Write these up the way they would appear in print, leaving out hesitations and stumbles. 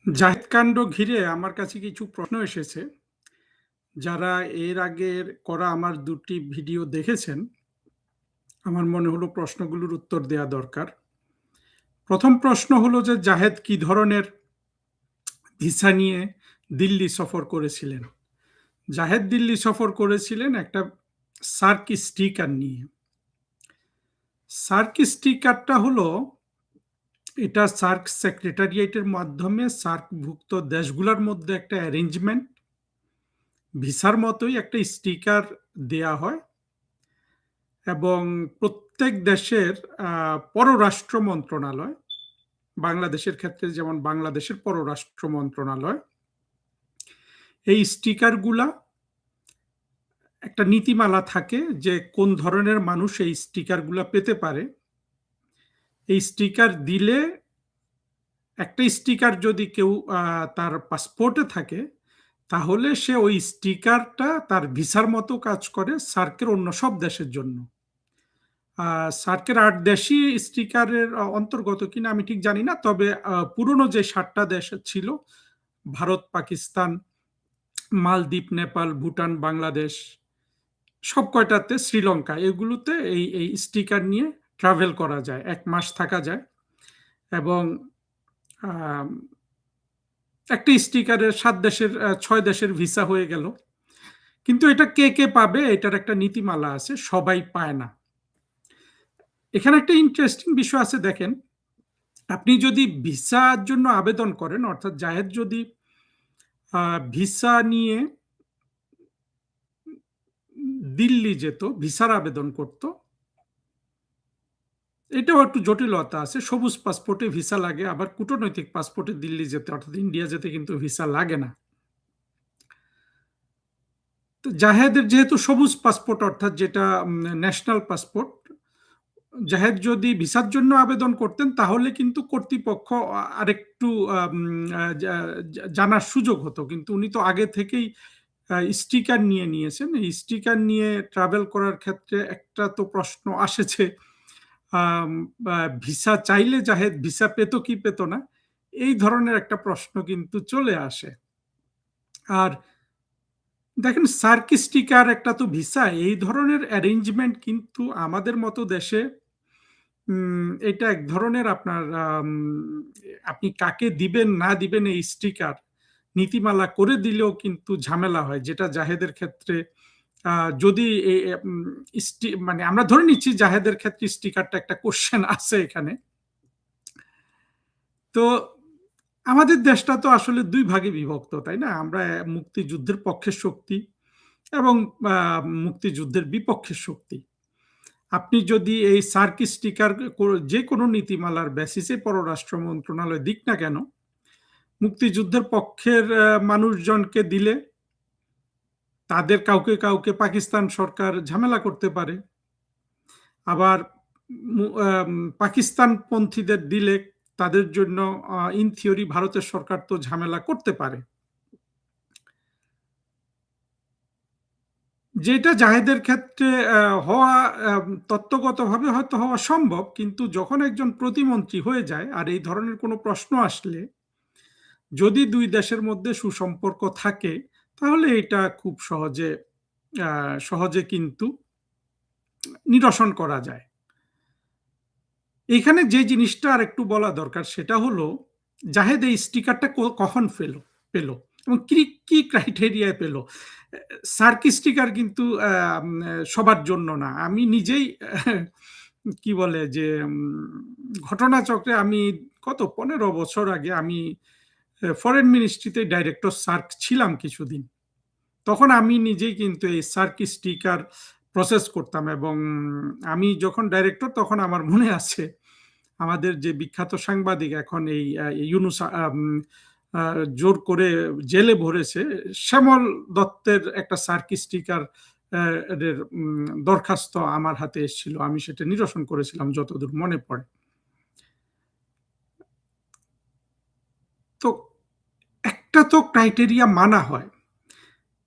জাহেদ কাণ্ড ঘিরে আমার কাছে কিছু প্রশ্ন এসেছে। যারা এর আগের করা আমার ২ টি ভিডিও দেখেছেন, আমার মনে হলো প্রশ্নগুলোর উত্তর দেয়া দরকার। ১ম প্রশ্ন হলো যে জাহেদ কি ধরনের ভিসা নিয়ে দিল্লি সফর করেছিলেন? জাহেদ দিল্লি সফর করেছিলেন একটা সার্ক স্টিকার নিয়ে। সার্ক স্টিকারটা হলো এটা সার্ক সেক্রেটারিয়েটের মাধ্যমে সার্কভুক্ত দেশগুলোর মধ্যে একটা অ্যারেঞ্জমেন্ট। ভিসার মতোই একটা স্টিকার দেয়া হয় এবং প্রত্যেক দেশের পররাষ্ট্র মন্ত্রণালয়, বাংলাদেশের ক্ষেত্রে যেমন বাংলাদেশের পররাষ্ট্র মন্ত্রণালয়, এই স্টিকারগুলা একটা নীতিমালা থাকে যে কোন ধরনের মানুষ এই স্টিকারগুলা পেতে পারে। এই স্টিকার দিলে একটা স্টিকার যদি কেউ তার পাসপোর্টে থাকে, তাহলে সে ওই স্টিকারটা তার ভিসার মতো কাজ করে সার্কের অন্য সব দেশের জন্য। সার্কের ৮ দেশই স্টিকারের অন্তর্গত কিনা আমি ঠিক জানি না। তবে পুরনো যে ৭টা দেশ ছিল, ভারত, পাকিস্তান, মালদ্বীপ, নেপাল, ভুটান, বাংলাদেশ, সব কয়টাতে, শ্রীলঙ্কা, এগুলোতে এই স্টিকার নিয়ে ট্রাভেল করা যায়। ১ মাস থাকা যায় এবং আম একটা স্টিকারের ৭ দেশের ৬ দেশের ভিসা হয়ে গেল। কিন্তু এটা কে পাবে এটার একটা নীতিমালা আছে, সবাই পায় না। এখানে একটা ইন্টারেস্টিং বিষয় আছে, দেখেন, আপনি যদি ভিসার জন্য আবেদন করেন, অর্থাৎ জাহেদ যদি ভিসা নিয়ে দিল্লি যেত, ভিসার আবেদন করত, এটাও একটু জটিলতা আছে। সবুজ পাসপোর্টে ভিসা লাগে, আবার কূটনৈতিক পাসপোর্টে দিল্লি যেতে অর্থাৎ ইন্ডিয়া যেতে কিন্তু ভিসা লাগে না। তো জাহেদের যেহেতু সবুজ পাসপোর্ট, অর্থাৎ যেটা ন্যাশনাল পাসপোর্ট, জাহেদ যদি ভিসার জন্য আবেদন করতেন তাহলে কিন্তু কর্তৃপক্ষ আরেকটু জানার সুযোগ হতো, কিন্তু উনি তো আগে থেকেই স্টিকার নিয়ে নিয়েছেন। এই স্টিকার নিয়ে ট্রাভেল করার ক্ষেত্রে একটা তো প্রশ্ন আসেছে, ভিসা চাইলে জাহেদ ভিসা পেত কি পেত না, এই ধরনের একটা প্রশ্ন কিন্তু চলে আসে। আর দেখেন, সার্ক স্টিকার একটা তো ভিসা, এই ধরনের অ্যারেঞ্জমেন্ট কিন্তু আমাদের মতো দেশে এটা এক ধরনের আপনার আপনি কাকে দিবেন না দিবেন এই স্টিকার নীতিমালা করে দিলেও কিন্তু ঝামেলা হয়, যেটা জাহেদের ক্ষেত্রে যদি মানে আমরা ধরে নিচ্ছি জাহেদের ক্ষেত্রে স্টিকারটা একটা কোশ্চেন আছে এখানে। তো আমাদের দেশটা তো আসলে ২ ভাগে বিভক্ত, তাই না? আমরা মুক্তিযুদ্ধের পক্ষের শক্তি এবং মুক্তিযুদ্ধের বিপক্ষের শক্তি। আপনি যদি এই সার্ক স্টিকার যে কোনো নীতিমালার বেসিসে পররাষ্ট্র মন্ত্রণালয় দিক না কেন, মুক্তিযুদ্ধের পক্ষের মানুষজনকে দিলে তাদের কাউকে পাকিস্তান সরকার ঝামেলা করতে পারে। আবার পাকিস্তান পন্থীদের দিলে তাদের জন্য ইন থিওরি ভারতের সরকার তো ঝামেলা করতে পারে। যেটা জাহেদের ক্ষেত্রে হওয়া তত্ত্বগতভাবে হয়তো হওয়া সম্ভব, কিন্তু যখন একজন প্রতিমন্ত্রী হয়ে যায় আর এই ধরনের কোনো প্রশ্ন আসলে, যদি ২ দেশের মধ্যে সুসম্পর্ক থাকে, তাহলে এটা খুব সহজে কিন্তু নিরসন করা যায়। এখানে যে জিনিসটা আরেকটু বলা দরকার সেটা হলো, জাহেদ এই স্টিকারটা কখন পেল এবং কি ক্রাইটেরিয়ায় পেল? সার্ক স্টিকার কিন্তু সবার জন্য না। আমি নিজেই কি বলে যে ঘটনাচক্রে আমি কত ১৫ বছর আগে আমি ফরেন মিনিস্ট্রিতে ডাইরেক্টর সার্ক ছিলাম কিছুদিন। তখন আমি নিজেই কিন্তু এই সার্ক স্টিকার প্রসেস করতাম এবং আমি যখন ডাইরেক্টর তখন আমার মনে আছে আমাদের যে বিখ্যাত সাংবাদিক এখন এই ইউনুস জোর করে জেলে ভরেছে, শ্যামল দত্তের একটা সার্ক স্টিকার এর দরখাস্ত আমার হাতে এসেছিল, আমি সেটা নিরসন করেছিলাম যতদূর মনে পড়ে। তো একটা তো ক্রাইটেরিয়া মানা হয়।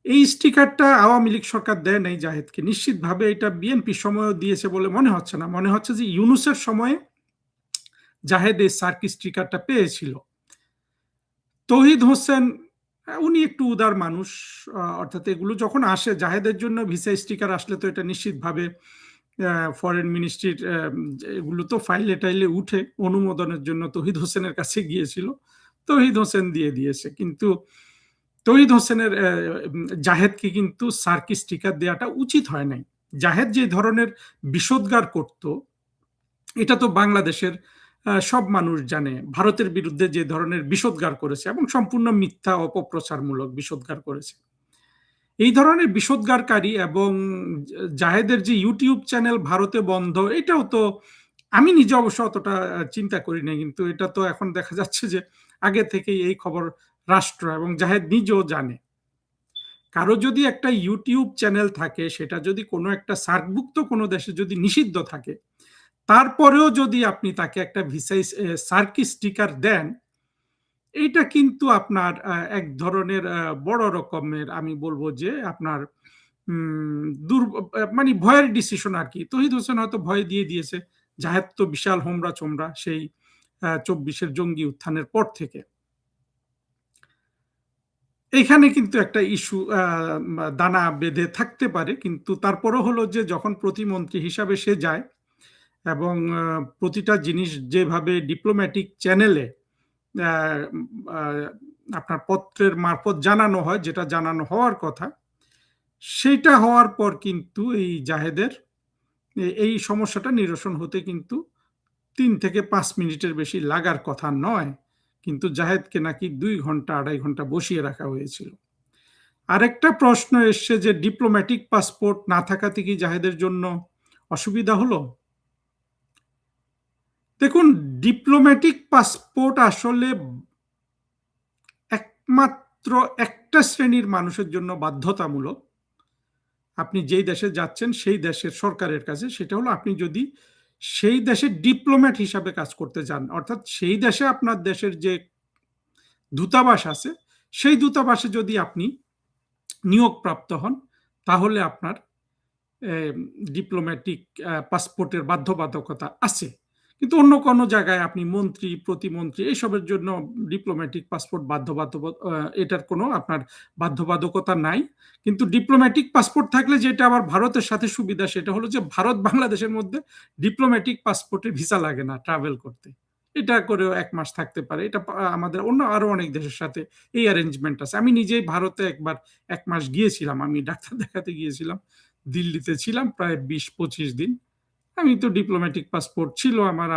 এই স্টিকারটা আওয়ামী লীগ সরকার দেয় নাই জাহেদকে, নিশ্চিতভাবে এটা বিএনপির সময়ও দিয়েছে বলে মনে হচ্ছে না। মনে হচ্ছে যে ইউনুসের সময়ে জাহেদ এই সার্ক স্টিকারটা পেয়েছিল। তৌহিদ হোসেন উনি একটু উদার মানুষ। অর্থাৎ এগুলো যখন আসে জাহেদের জন্য ভিসা স্টিকার আসলে তো এটা নিশ্চিতভাবে ফরেন মিনিস্ট্রির এগুলো তো ফাইলে টাইলে উঠে অনুমোদনের জন্য তৌহিদ হোসেনের কাছে গিয়েছিল, তৌহিদ হোসেন দিয়ে দিয়েছে। কিন্তু তৌহিদ হোসেনের জাহেদকে কিন্তু সার্কি স্টিকার দেওয়াটা উচিত হয় নাই। জাহেদ যে ধরনের বিষোদ্গার করত এটা তো বাংলাদেশের সব মানুষ জানে। ভারতের বিরুদ্ধে যে ধরনের বিষোদ্গার করেছে এবং সম্পূর্ণ মিথ্যা অপপ্রচারমূলক বিষোদ্গার করেছে, এই ধরনের বিষোদ্গারকারী এবং জাহেদের যে ইউটিউব চ্যানেল ভারতে বন্ধ, এটাও তো আমি নিজে অবশ্য অতটা চিন্তা করি না, কিন্তু এটা তো এখন দেখা যাচ্ছে যে আগে থেকেই এই খবর রাষ্ট্র এবং জাহেদ নিজেও জানে। কারো যদি একটা ইউটিউব চ্যানেল থাকে, সেটা যদি কোনো একটা সার্কভুক্ত কোনো দেশে যদি নিষিদ্ধ থাকে, তারপরেও যদি আপনি তাকে একটা ভিসা সার্কি স্টিকার দেন, এইটা কিন্তু আপনার এক ধরনের বড় রকমের, আমি বলবো যে আপনার মানে ভয়ের ডিসিশন আর কি। তহিদ হোসেন হয়তো ভয় দিয়ে দিয়েছে, জাহেদ তো বিশাল হোমরা চোমরা সেই 24-এর জঙ্গি উত্থানের পর থেকে। এখানে কিন্তু একটা ইস্যু দানা বেঁধে থাকতে পারে, কিন্তু তারপরও হলো যে যখন প্রতিমন্ত্রী হিসাবে সে যায় এবং প্রতিটা জিনিস যেভাবে ডিপ্লোম্যাটিক চ্যানেলে আপনার পত্রের মারফত জানানো হয়, যেটা জানানো হওয়ার কথা, সেইটা হওয়ার পর কিন্তু এই জাহেদের এই সমস্যাটা নিরসন হতে কিন্তু 3 থেকে 5 মিনিটের বেশি লাগার কথা নয়। কিন্তু জাহেদকে নাকি 2 ঘন্টা 2.5 ঘন্টা বসিয়ে রাখা হয়েছিল। আরেকটা প্রশ্ন এসছে যে ডিপ্লোম্যাটিক পাসপোর্ট না থাকাতে কি জাহেদের জন্য অসুবিধা হলো? দেখুন, ডিপ্লোম্যাটিক পাসপোর্ট আসলে একমাত্র একটা শ্রেণীর মানুষের জন্য বাধ্যতামূলক। আপনি যেই দেশে যাচ্ছেন সেই দেশের সরকারের কাছে, সেটা হলো আপনি যদি সেই দেশে ডিপ্লোম্যাট হিসাবে কাজ করতে যান, অর্থাৎ সেই দেশে আপনার দেশের যে দূতাবাস আছে, সেই দূতাবাসে যদি আপনি নিয়োগপ্রাপ্ত হন, তাহলে আপনার ডিপ্লোম্যাটিক পাসপোর্টের বাধ্যবাধকতা আছে। কিন্তু অন্য কোনো জায়গায় আপনি মন্ত্রী, প্রতিমন্ত্রী এইসবের জন্য ডিপ্লোম্যাটিক পাসপোর্ট এটার কোনো আপনার বাধ্যবাধকতা নাই। কিন্তু ডিপ্লোম্যাটিক পাসপোর্ট থাকলে যেটা আবার ভারতের সাথে সুবিধা, সেটা হলো যে ভারত বাংলাদেশের মধ্যে ডিপ্লোম্যাটিক পাসপোর্টে ভিসা লাগে না ট্রাভেল করতে। এটা করেও 1 মাস থাকতে পারে। এটা আমাদের অন্য আরো অনেক দেশের সাথে এই অ্যারেঞ্জমেন্ট আছে। আমি নিজেই ভারতে একবার 1 মাস গিয়েছিলাম, আমি ডাক্তার দেখাতে গিয়েছিলাম। দিল্লিতে ছিলাম প্রায় 20-25 দিন। আমি তো ডিপ্লোম্যাটিক পাসপোর্ট ছিল আমার,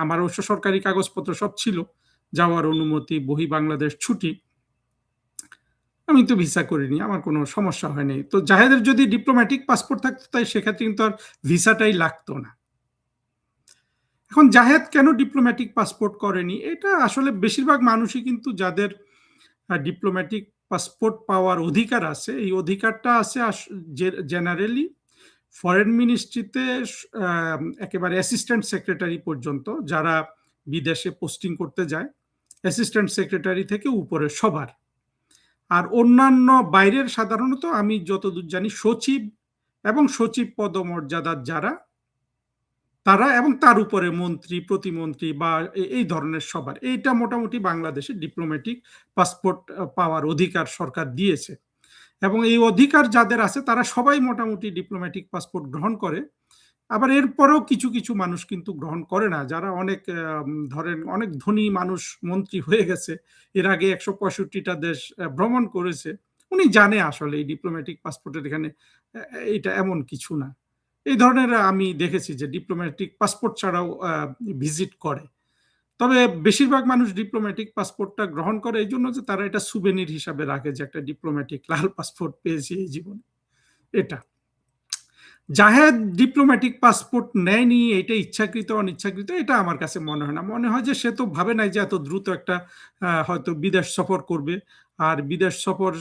আমার অবশ্য সরকারি কাগজপত্র সব ছিল, যাওয়ার অনুমতি, বহি বাংলাদেশ ছুটি। আমি তো ভিসা করিনি, আমার কোনো সমস্যা হয়নি। তো জাহেদের যদি ডিপ্লোম্যাটিক পাসপোর্ট থাকতো, তাই সেক্ষেত্রে কিন্তু আর ভিসাটাই লাগতো না। এখন জাহেদ কেন ডিপ্লোম্যাটিক পাসপোর্ট করেনি, এটা আসলে বেশিরভাগ মানুষই কিন্তু যাদের ডিপ্লোম্যাটিক পাসপোর্ট পাওয়ার অধিকার আছে, এই অধিকারটা আছে জেনারেলি ফরেন মিনিস্ট্রিতে একেবারে অ্যাসিস্ট্যান্ট সেক্রেটারি পর্যন্ত যারা বিদেশে পোস্টিং করতে যায়, অ্যাসিস্ট্যান্ট সেক্রেটারি থেকে উপরে সবার। আর অন্যান্য বাইরের সাধারণত আমি যতদূর জানি সচিব এবং সচিব পদমর্যাদার যারা, তারা এবং তার উপরে মন্ত্রী, প্রতিমন্ত্রী বা এই ধরনের সবার, এইটা মোটামুটি বাংলাদেশে ডিপ্লোম্যাটিক পাসপোর্ট পাওয়ার অধিকার সরকার দিয়েছে। এবং এই অধিকার যাদের আছে তারা সবাই মোটামুটি ডিপ্লোম্যাটিক পাসপোর্ট গ্রহণ করে। আবার এরপরেও কিছু কিছু মানুষ কিন্তু গ্রহণ করে না, যারা অনেক ধরেন অনেক ধনী মানুষ, মন্ত্রী হয়ে গেছে, এর আগে 165টা দেশ ভ্রমণ করেছে, উনি জানে আসলে এই ডিপ্লোম্যাটিক পাসপোর্টের এখানে এটা এমন কিছু না। এই ধরনের আমি দেখেছি যে ডিপ্লোম্যাটিক পাসপোর্ট ছাড়াও ভিজিট করে। তবে বেশিরভাগ মানুষ ডিপ্লোম্যাটিক পাসপোর্টটা গ্রহণ করে এই জন্য যে তারা এটা সুবেনির হিসাবে রাখে, যে একটা ডিপ্লোম্যাটিক লাল পাসপোর্ট পেয়েছি এই জীবনে। এটা জাহেদ ডিপ্লোম্যাটিক পাসপোর্ট নেয়নি, এটা ইচ্ছাকৃত অনিচ্ছাকৃত, এটা আমার কাছে মনে হয় না। মনে হয় যে সে তো ভাবে নাই যে এত দ্রুত একটা হয়তো বিদেশ সফর করবে। আর বিদেশ সফর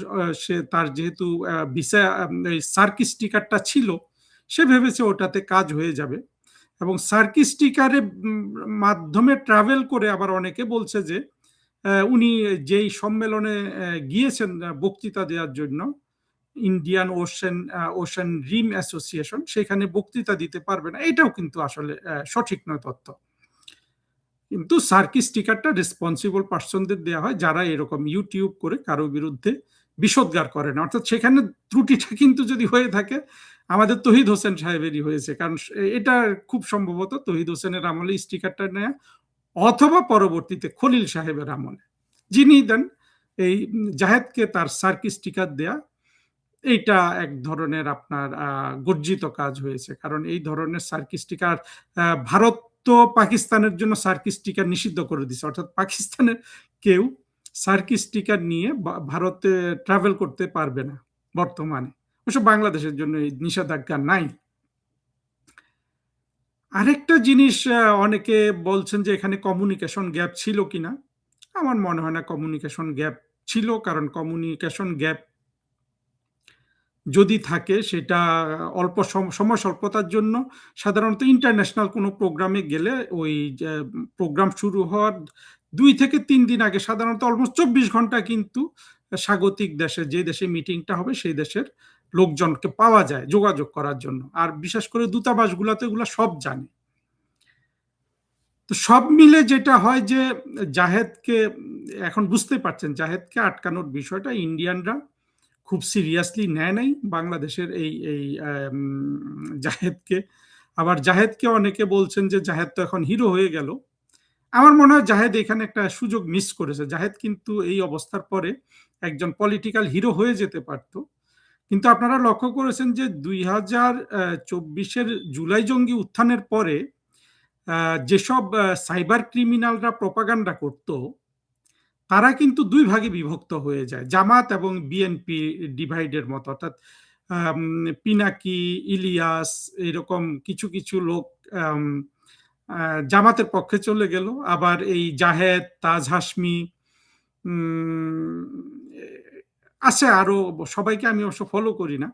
সে তার যেহেতু ভিসা সার্কি স্টিকারটা ছিল, সে ভেবেছে ওটাতে কাজ হয়ে যাবে। এবং সার্কি স্টিকারের মাধ্যমে ট্রাভেল করে আবার অনেকে বলছে যে উনি যেই সম্মেলনে গিয়েছেন বক্তৃতা দেওয়ার জন্য, ইন্ডিয়ান ওশান রিম অ্যাসোসিয়েশন, সেখানে বক্তৃতা দিতে পারবে না, এটাও কিন্তু আসলে সঠিক নয় তথ্য। কিন্তু সার্কি স্টিকারটা রেসপন্সিবল পার্সনদের দেওয়া হয় যারা এরকম ইউটিউব করে কারো বিরুদ্ধে বিষোদ্গার করে না। অর্থাৎ সেখানে ত্রুটিটা কিন্তু যদি হয়ে থাকে আমাদের তহিদ হোসেন সাহেবেরই হয়েছে, কারণ এটা খুব সম্ভবত তহিদ হোসেনের আমলে স্টিকারটা নেয়া, অথবা পরবর্তীতে খলিল সাহেবের আমলে যিনি দেন এই জাহেদকে তার সার্কি স্টিকার দেয়া, এইটা এক ধরনের আপনার গর্জিত কাজ হয়েছে। কারণ এই ধরনের সার্কি স্টিকার ভারত তো পাকিস্তানের জন্য সার্কি স্টিকার নিষিদ্ধ করে দিছে, অর্থাৎ পাকিস্তানের কেউ সার্কি স্টিকার নিয়ে ভারতে ট্রাভেল করতে পারবে না বর্তমানে। অবশ্য বাংলাদেশের জন্য এই নিষেধাজ্ঞা নাই। আরেকটা জিনিস অনেকে বলছেন যে এখানে কমিউনিকেশন গ্যাপ ছিল কিনা। আমার মনে হয় না কমিউনিকেশন গ্যাপ ছিল, কারণ কমিউনিকেশন গ্যাপ যদি থাকে সেটা অল্প সময় স্বল্পতার জন্য। সাধারণত ইন্টারন্যাশনাল কোনো প্রোগ্রামে গেলে ওই প্রোগ্রাম শুরু হওয়ার 2 থেকে 3 দিন আগে সাধারণত অলমোস্ট 24 ঘন্টা কিন্তু স্বাগতিক দেশে, যে দেশে মিটিংটা হবে সেই দেশের লোকজনকে পাওয়া যায় যোগাযোগ করার জন্য। আর বিশেষ করে দূতাবাসগুলোতে এগুলো সব জানে। তো সব মিলে যেটা হয় যে জাহেদকে, এখন বুঝতে পারছেন জাহেদকে আটকানোর বিষয়টা ইন্ডিয়ানরা খুব সিরিয়াসলি নেয় নাই বাংলাদেশের এই এই জাহেদকে। আবার জাহেদকে অনেকে বলছেন যে জাহেদ তো এখন হিরো হয়ে গেল। আমার মনে হয় জাহেদ এখানে একটা সুযোগ মিস করেছে। জাহেদ কিন্তু এই অবস্থার পরে একজন পলিটিক্যাল হিরো হয়ে যেতে পারত। কিন্তু আপনারা লক্ষ্য করেছেন যে 2024-এর জুলাই জঙ্গি উত্থানের পরে যেসব সাইবার ক্রিমিনালরা প্রপাগান্ডা করত, তারা কিন্তু 2 ভাগে বিভক্ত হয়ে যায়, জামাত এবং বিএনপি ডিভাইডের মতো। অর্থাৎ পিনাকি, ইলিয়াস, এরকম কিছু কিছু লোক জামাতের পক্ষে চলে গেল। আবার এই জাহেদ, তাজ হাসমি, আছে আরো, সবাইকে আমি অবশ্য ফলো করি না,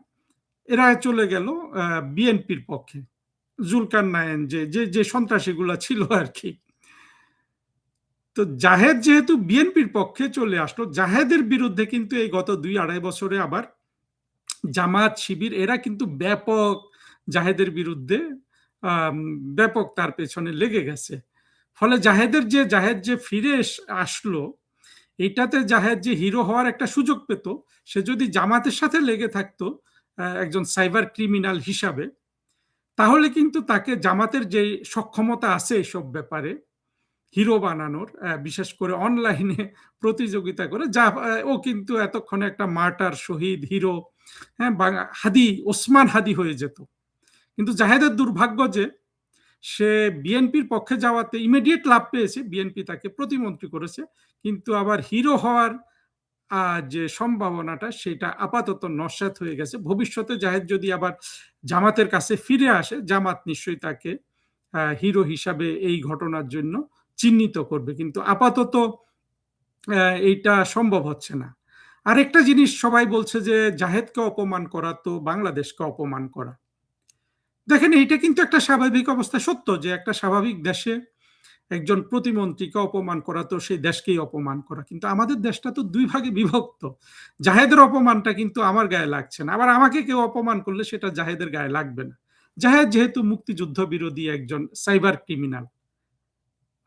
এরা চলে গেল বিএনপির পক্ষে। জুলকার নায়েন যে যে যে সন্ত্রাসীগুলো ছিল আর কি। তো জাহেদ যেহেতু বিএনপির পক্ষে চলে আসলো, জাহেদের বিরুদ্ধে কিন্তু এই গত 2-2.5 বছরে আবার জামাত, শিবির এরা কিন্তু ব্যাপক জাহেদের বিরুদ্ধে ব্যাপক তার পেছনে লেগে গেছে। ফলে জাহেদ যে ফিরে আসলো, এটাতে জাহেদ যে হিরো হওয়ার একটা সুযোগ পেত, সে যদি জামাতের সাথে লেগে থাকতো একজন সাইবার ক্রিমিনাল হিসাবে, তাহলে কিন্তু তাকে জামাতের যে সক্ষমতা আছে এসব ব্যাপারে হিরো বানানোর, বিশেষ করে অনলাইনে প্রতিযোগিতা করে, যা ও কিন্তু এতক্ষণে একটা মার্টার, শহীদ, হিরো, হ্যাঁ, হাদি, ওসমান হাদি হয়ে যেত। কিন্তু জাহেদের দুর্ভাগ্য যে সে বিএনপির পক্ষে যাওয়াতে ইমিডিয়েট লাভ পেয়েছে, বিএনপি তাকে প্রতিমন্ত্রী করেছে, কিন্তু আবার হিরো হওয়ার যে সম্ভাবনাটা সেটা আপাতত নস্যাৎ হয়ে গেছে। ভবিষ্যতে জাহেদ যদি আবার জামাতের কাছে ফিরে আসে, জামাত নিশ্চয়ই তাকে হিরো হিসাবে এই ঘটনার জন্য চিহ্নিত করবে, কিন্তু আপাতত এইটা সম্ভব হচ্ছে না। আরেকটা জিনিস সবাই বলছে যে জাহেদকে অপমান করা তো বাংলাদেশকে অপমান করা। দেখেন, এইটা কিন্তু একটা স্বাভাবিক অবস্থা। সত্য যে একটা স্বাভাবিক দেশে একজন প্রতিমন্ত্রীকে অপমান করা তো সেই দেশকেই অপমান করা, কিন্তু আমাদের দেশটা তো 2 ভাগে বিভক্ত। জাহেদের অপমানটা কিন্তু আমার গায়ে লাগছে না, আবার আমাকে কেউ অপমান করলে সেটা জাহেদের গায়ে লাগবে না। জাহেদ যেহেতু মুক্তিযুদ্ধ বিরোধী একজন সাইবার ক্রিমিনাল,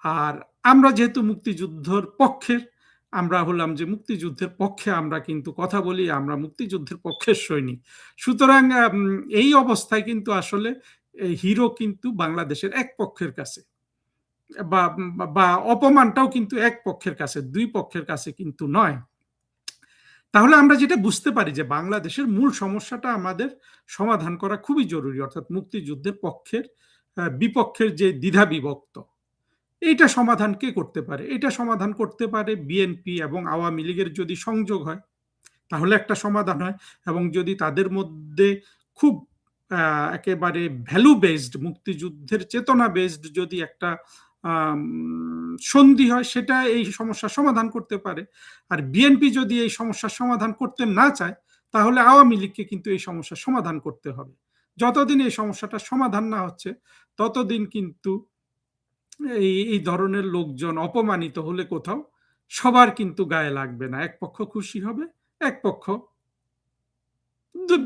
আর আমরা যেহেতু মুক্তিযুদ্ধের পক্ষের, আমরা হলাম যে মুক্তিযুদ্ধের পক্ষে আমরা কিন্তু কথা বলি, আমরা মুক্তিযুদ্ধের পক্ষের সৈনিক। সুতরাং এই অবস্থায় কিন্তু আসলে হিরো কিন্তু বাংলাদেশের এক পক্ষের কাছে, বা বা অপমানটাও কিন্তু এক পক্ষের কাছে, 2 পক্ষের কাছে কিন্তু নয়। তাহলে আমরা যেটা বুঝতে পারি যে বাংলাদেশের মূল সমস্যাটা আমাদের সমাধান করা খুবই জরুরি, অর্থাৎ মুক্তিযুদ্ধের পক্ষের বিপক্ষের যে দ্বিধা বিভক্ত, এইটা সমাধান কে করতে পারে? এটা সমাধান করতে পারে বিএনপি এবং আওয়ামী লীগের যদি সংযোগ হয়, তাহলে একটা সমাধান হয়। এবং যদি তাদের মধ্যে খুব একেবারে ভ্যালু বেসড, মুক্তিযুদ্ধের চেতনা বেসড যদি একটা সন্ধি হয়, সেটা এই সমস্যার সমাধান করতে পারে। আর বিএনপি যদি এই সমস্যার সমাধান করতে না চায়, তাহলে আওয়ামী লীগকে কিন্তু এই সমস্যার সমাধান করতে হবে। যতদিন এই সমস্যাটা সমাধান না হচ্ছে, ততদিন কিন্তু এই ধরনের লোকজন অপমানিত হলে কোথাও সবার কিন্তু গায়ে লাগবে না। এক পক্ষ খুশি হবে, এক পক্ষ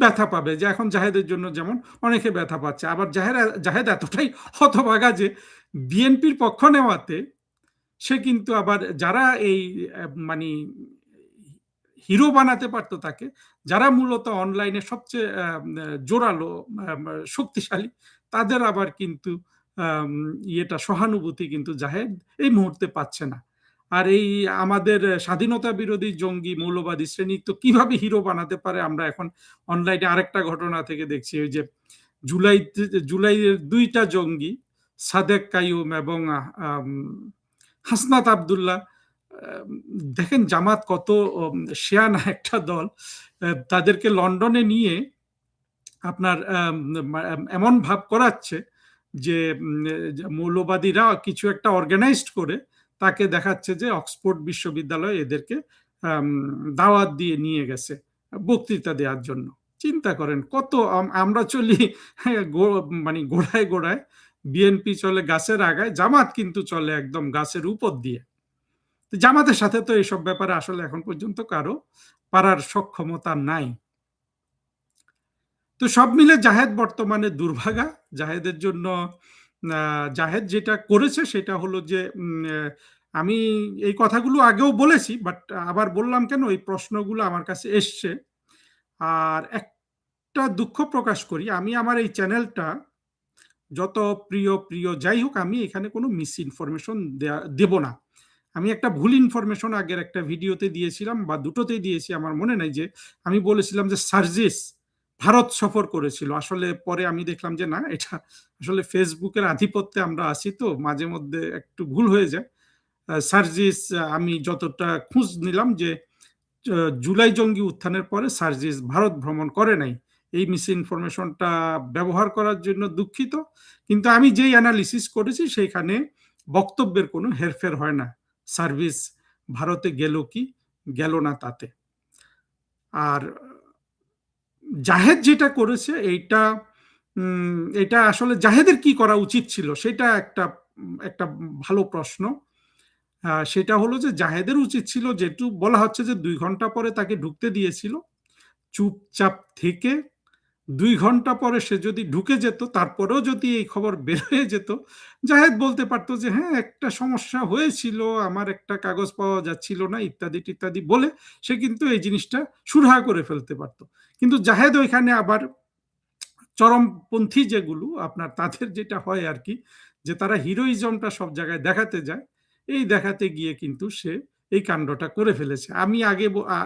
ব্যথা পাবে। যে এখন জাহেদের জন্য যেমন অনেকে ব্যথা পাচ্ছে, আবার জাহেদ এতটাই হতভাগা যে বিএনপির পক্ষ নেওয়াতে সে কিন্তু আবার যারা এই মানে হিরো বানাতে পারতো তাকে, যারা মূলত অনলাইনে সবচেয়ে জোরালো, শক্তিশালী, তাদের আবার কিন্তু ইয়েটা সহানুভূতি কিন্তু জাহেদ এই মুহূর্তে পাচ্ছে না। আর এই আমাদের স্বাধীনতা বিরোধী জঙ্গি মৌলবাদী শ্রেণী তো কিভাবে হিরো বানাতে পারে আমরা এখন অনলাইনে আরেকটা ঘটনা থেকে দেখছি। ওই যে জুলাইয়ের দুইটা জঙ্গি, সাদেক কাইয়ুম এবং হাসনাত আবদুল্লাহ, দেখেন জামাত কত শেয়ানা একটা দল, তাদেরকে লন্ডনে নিয়ে আপনার এমন ভাব করাচ্ছে যে মৌলবাদীরা কিছু একটা অর্গানাইজড করে তাকে দেখাচ্ছে যে অক্সফোর্ড বিশ্ববিদ্যালয় এদেরকে দাওয়াত দিয়ে নিয়ে গেছে বক্তৃতা দেওয়ার জন্য। চিন্তা করেন কত আমরা চলি মানে গোড়ায় গোড়ায়, বিএনপি চলে গাছের আগায়, জামাত কিন্তু চলে একদম গাছের উপর দিয়ে। জামাতের সাথে তো এইসব ব্যাপারে আসলে এখন পর্যন্ত কারো পারার সক্ষমতা নাই। তো সব মিলে জাহেদ বর্তমানে দুর্ভাগা। জাহেদের জন্য জাহেদ যেটা করেছে সেটা হলো যে আমি এই কথাগুলো আগেও বলেছি, বাট আবার বললাম কেন, এই প্রশ্নগুলো আমার কাছে এসছে। আর একটা দুঃখ প্রকাশ করি, আমি আমার এই চ্যানেলটা যত প্রিয় প্রিয় যাই হোক, আমি এখানে কোনো মিস ইনফরমেশন দেব না। আমি একটা ভুল ইনফরমেশন আগের একটা ভিডিওতে দিয়েছিলাম, বা দুটোতেই দিয়েছি আমার মনে নাই, যে আমি বলেছিলাম যে সার্জিস ভারত সফর করেছিল। আসলে পরে আমি দেখলাম যে না, এটা আসলে ফেসবুকের আধিপত্যে আমরা আছি, তো মাঝে মধ্যে একটু ভুল হয়ে যায়। সার্জিস, আমি যতটা খোঁজ নিলাম যে জুলাই জঙ্গি উত্থানের পরে সার্জিস ভারত ভ্রমণ করে নাই। এই মিস ইনফরমেশনটা ব্যবহার করার জন্য দুঃখিত, কিন্তু আমি যেই অ্যানালিসিস করেছি সেইখানে বক্তব্যের কোনো হেরফের হয় না। সার্ভিস ভারতে গেল কি গেল না তাতে। আর জাহেদ যেটা করেছে এইটা এটা আসলে জাহেদের কি করা উচিত ছিল সেটা একটা একটা ভালো প্রশ্ন। সেটা হলো যে জাহেদের উচিত ছিল, যেটু বলা হচ্ছে যে 2 ঘন্টা পরে তাকে ঢুকতে দিয়েছিল, চুপচাপ থেকে 2 ঘন্টা পরে সে যদি ঢুকে যেত, তারপরেও যদি এই খবর বের হয়ে যেত, জাহেদ বলতে পারতো যে হ্যাঁ একটা সমস্যা হয়েছিল, আমার একটা কাগজ পাওয়া যাচ্ছিল না, ইত্যাদি ইত্যাদি বলে সে কিন্তু এই জিনিসটা সুরাহা করে ফেলতে পারতো। কিন্তু জাহেদ ওইখানে আবার চরমপন্থী যেগুলো আপনার, তাদের যেটা হয় আর কি, যে তারা হিরোইজমটা সব জায়গায় দেখাতে যায়, এই দেখাতে গিয়ে কিন্তু সে এই কাণ্ডটা করে ফেলেছে। আমি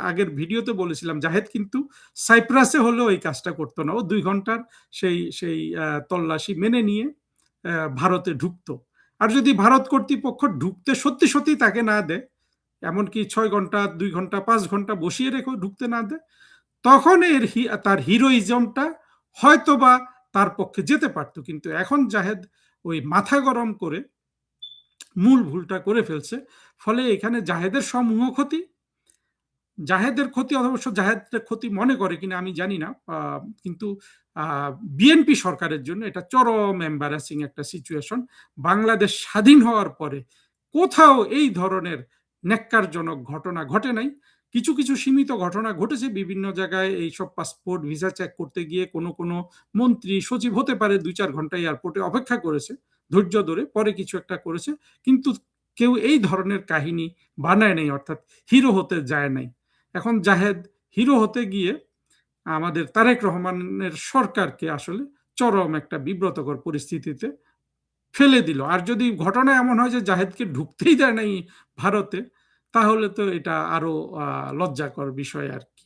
আগের ভিডিওতে বলেছিলাম জাহেদ কিন্তু সাইপ্রাসে হলেও এই কাজটা করতো না, ও 2 ঘন্টার সেই সেই তল্লাশি মেনে নিয়ে ভারতে ঢুকতো। আর যদি ভারত কর্তৃপক্ষ ঢুকতে সত্যি সত্যি তাকে না দেয়, এমনকি 6 ঘন্টা 2 ঘন্টা 5 ঘন্টা বসিয়ে রেখেও ঢুকতে না দেয়, তখন তার হিরোইজমটা হয়তো বা তার পক্ষে যেতে পারতো। কিন্তু এখন জাহেদ ওই মাথা গরম করে মূল ভুলটা করে ফেলছে। ফলে এখানে জাহেদের সমূহ ক্ষতি, জাহেদের ক্ষতি অবশ্য জাহেদের ক্ষতি মনে করে কিনা আমি জানি না, কিন্তু বিএনপি সরকারের জন্য এটা চরম এম্বারাসিং একটা সিচুয়েশন। বাংলাদেশ স্বাধীন হওয়ার পরে কোথাও এই ধরনের ন্যাক্কারজনক ঘটনা ঘটে নাই। কিছু কিছু সীমিত ঘটনা ঘটেছে বিভিন্ন জায়গায়, এইসব পাসপোর্ট ভিসা চেক করতে গিয়ে কোনো কোনো মন্ত্রী সচিব হতে পারে 2-4 ঘন্টা এয়ারপোর্টে অপেক্ষা করেছে ধৈর্য ধরে, পরে কিছু একটা করেছে, কিন্তু কেউ এই ধরনের কাহিনী বানায় নাই, অর্থাৎ হিরো হতে যায় নাই। এখন জাহেদ হিরো হতে গিয়ে আমাদের তারেক রহমানের সরকারকে আসলে চরম একটা বিব্রতকর পরিস্থিতিতে ফেলে দিল। আর যদি ঘটনা এমন হয় যে জাহেদকে ঢুকতেই দেয় নাই ভারতে, তাহলে তো এটা আরো লজ্জাকর বিষয় আর কি।